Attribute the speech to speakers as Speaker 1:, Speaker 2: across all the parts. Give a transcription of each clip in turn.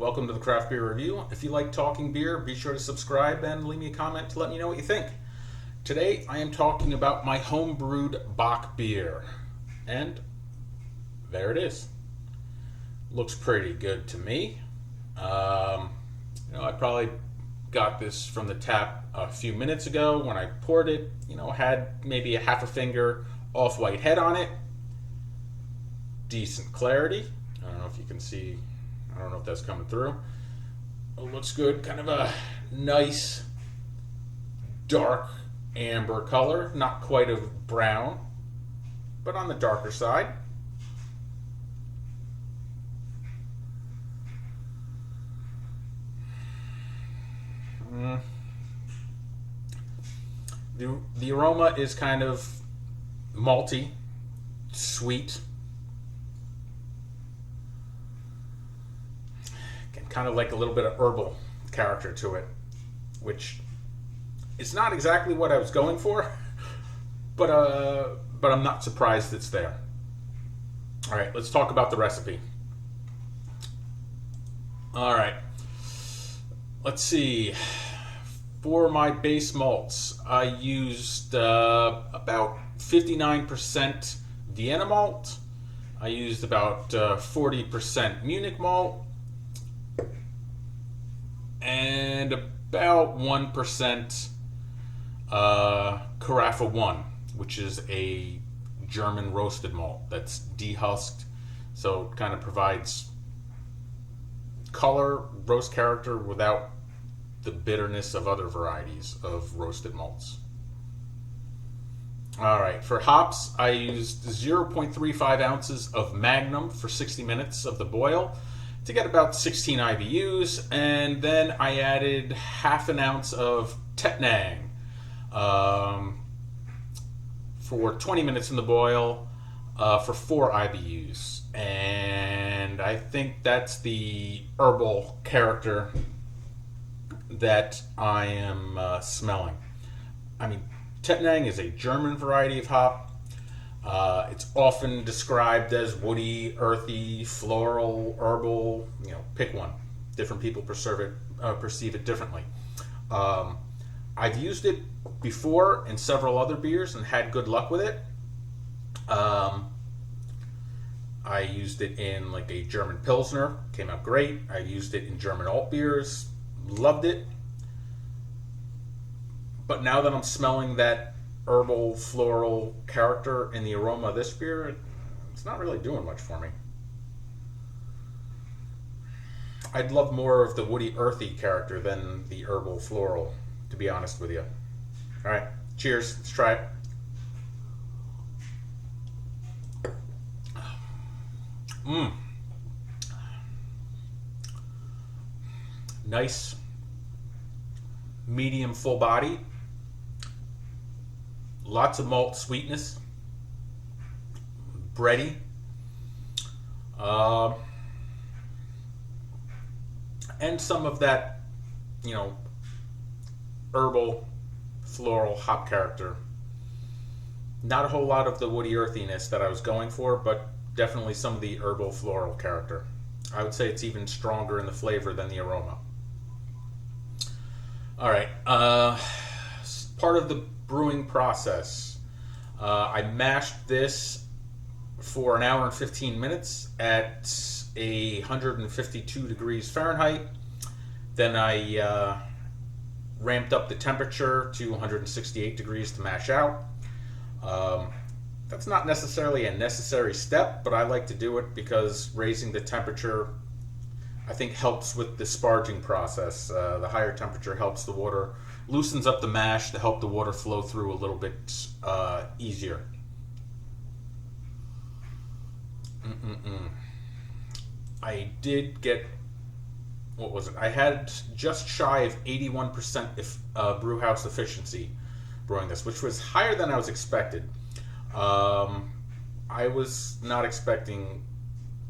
Speaker 1: Welcome to the Craft Beer Review. If you like talking beer, be sure to subscribe and leave me a comment to let me know what you think. Today I am talking about my homebrewed Bock beer. And there it is. Looks pretty good to me. I probably got this from the tap a few minutes ago when I poured it. Had maybe a half a finger off-white head on it. Decent clarity. I don't know if you can see. I don't know if that's coming through. It looks good. Kind of a nice dark amber color. Not quite a brown, but on the darker side. The aroma is kind of malty, sweet, and kind of like a little bit of herbal character to it, which is not exactly what I was going for, but I'm not surprised it's there. All right, let's talk about the recipe. All right, let's see. For my base malts, I used about 59% Vienna malt. I used about 40% Munich malt and about 1% Carafa 1, which is a German roasted malt that's dehusked, so it kind of provides color, roast character without the bitterness of other varieties of roasted malts. All right, for hops, I used 0.35 ounces of Magnum for 60 minutes of the boil to get about 16 IBUs, and then I added half an ounce of Tettnang for 20 minutes in the boil for 4 IBUs. And I think that's the herbal character that I am smelling. I mean, Tettnang is a German variety of hop. It's often described as woody, earthy, floral, herbal. Pick one. Different people perceive it differently. I've used it before in several other beers and had good luck with it. I used it in like a German Pilsner, came out great. I used it in German alt beers, loved it. But now that I'm smelling that herbal, floral character in the aroma of this beer, it's not really doing much for me. I'd love more of the woody, earthy character than the herbal, floral, to be honest with you. All right, cheers. Let's try it. Nice, medium, full body. Lots of malt sweetness. Bready. And some of that, herbal, floral hop character. Not a whole lot of the woody earthiness that I was going for, but definitely some of the herbal, floral character. I would say it's even stronger in the flavor than the aroma. All right, part of the brewing process. I mashed this for an hour and 15 minutes at 152 degrees Fahrenheit. Then I ramped up the temperature to 168 degrees to mash out. That's not necessarily a necessary step, but I like to do it because raising the temperature, I think, helps with the sparging process. The higher temperature helps the water, loosens up the mash to help the water flow through a little bit easier. I did get, what was it? I had just shy of 81% brew house efficiency brewing this, which was higher than I was expected. I was not expecting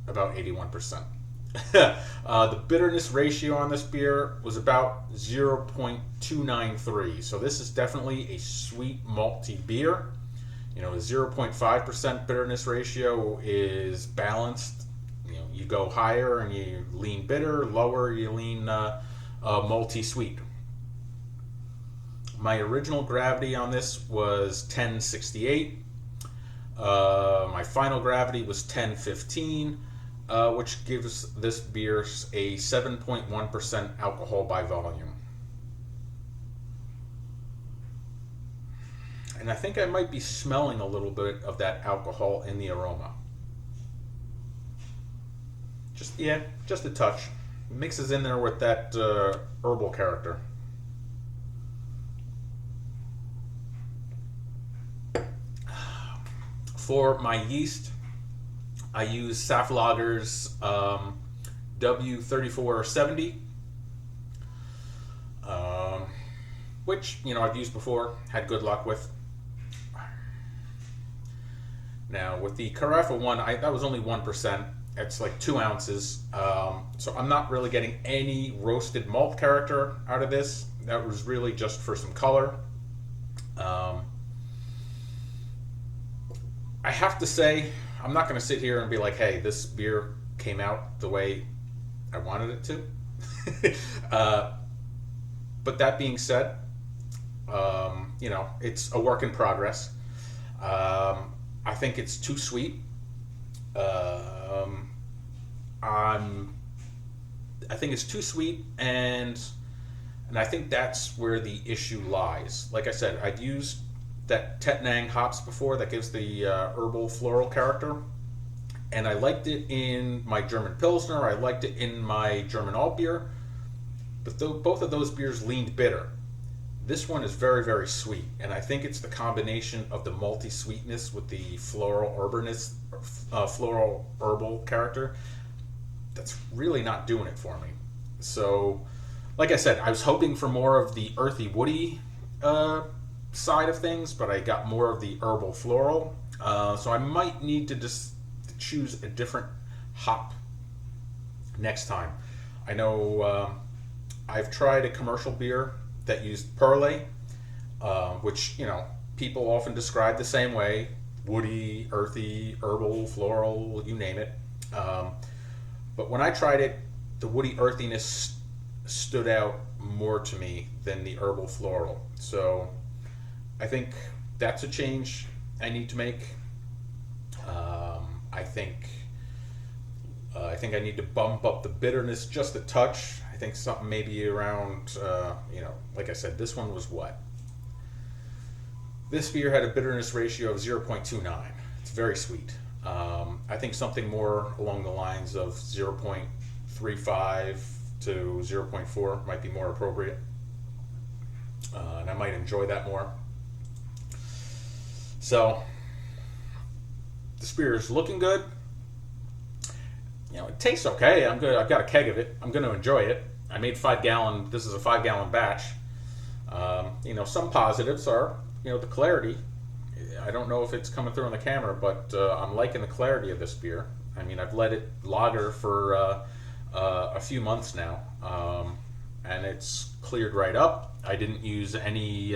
Speaker 1: about 81%. The bitterness ratio on this beer was about 0.293, so this is definitely a sweet malty beer. 0.5% bitterness ratio is balanced. you go higher and you lean bitter, lower you lean malty sweet. My original gravity on this was 1068. My final gravity was 1015, which gives this beer a 7.1% alcohol by volume. And I think I might be smelling a little bit of that alcohol in the aroma. Just a touch. It mixes in there with that herbal character. For my yeast, I use Saflager's W3470, which I've used before, had good luck with. Now with the Carafa one, that was only 1%. It's like 2 ounces, so I'm not really getting any roasted malt character out of this. That was really just for some color. I have to say, I'm not going to sit here and be like, hey, this beer came out the way I wanted it to. But that being said, it's a work in progress. I think it's too sweet. I think it's too sweet, and I think that's where the issue lies. Like I said, I'd used that Tettnang hops before that gives the herbal floral character, and I liked it in my German Pilsner, I liked it in my German alt beer, but both of those beers leaned bitter. This one is very, very sweet, and I think it's the combination of the malty sweetness with the floral floral herbal character that's really not doing it for me. So, like I said, I was hoping for more of the earthy, woody side of things, but I got more of the herbal floral. So I might need to just choose a different hop next time. I know I've tried a commercial beer that used Perle, which people often describe the same way: woody, earthy, herbal, floral, you name it. But when I tried it, the woody earthiness stood out more to me than the herbal floral. So I think that's a change I need to make. I think I need to bump up the bitterness just a touch. I think something maybe around, like I said, this one was what? This beer had a bitterness ratio of 0.29. It's very sweet. I think something more along the lines of 0.35 to 0.4 might be more appropriate. And I might enjoy that more. So, this beer is looking good. It tastes okay. I'm good. I've got a keg of it. I'm going to enjoy it. I made 5 gallon. This is a 5 gallon batch. Some positives are, the clarity. I don't know if it's coming through on the camera, but I'm liking the clarity of this beer. I mean, I've let it lager for a few months now, and it's cleared right up. I didn't use any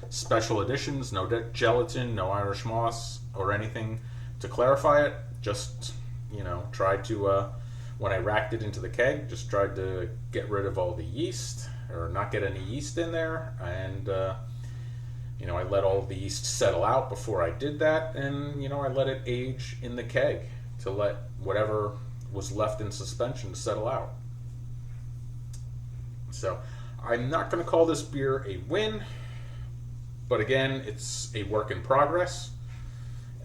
Speaker 1: special additions, no gelatin, no Irish moss or anything to clarify it. Just, tried to, when I racked it into the keg, just tried to get rid of all the yeast, or not get any yeast in there, and I let all the yeast settle out before I did that, and I let it age in the keg to let whatever was left in suspension settle out. So I'm not going to call this beer a win, but again, it's a work in progress,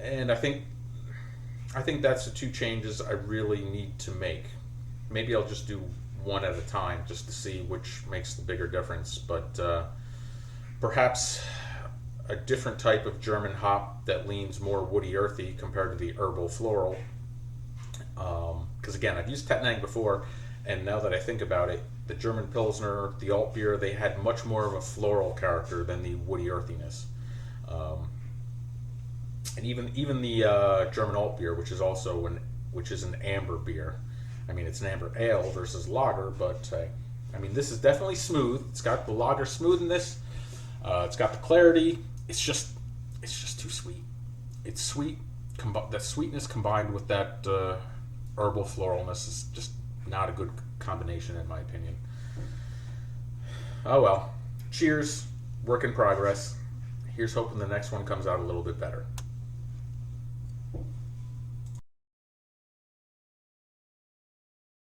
Speaker 1: and I think that's the 2 changes I really need to make. Maybe I'll just do one at a time just to see which makes the bigger difference, but perhaps a different type of German hop that leans more woody earthy compared to the herbal floral. Because again, I've used Tettnang before, and now that I think about it, the German Pilsner, the alt beer, they had much more of a floral character than the woody earthiness. And even the German alt beer, which is an amber beer. I mean, it's an amber ale versus lager, but this is definitely smooth. It's got the lager smoothness. It's got the clarity. It's just too sweet. It's sweet. That sweetness combined with that herbal floralness is just not a good combination in my opinion. Oh well. Cheers. Work in progress. Here's hoping the next one comes out a little bit better.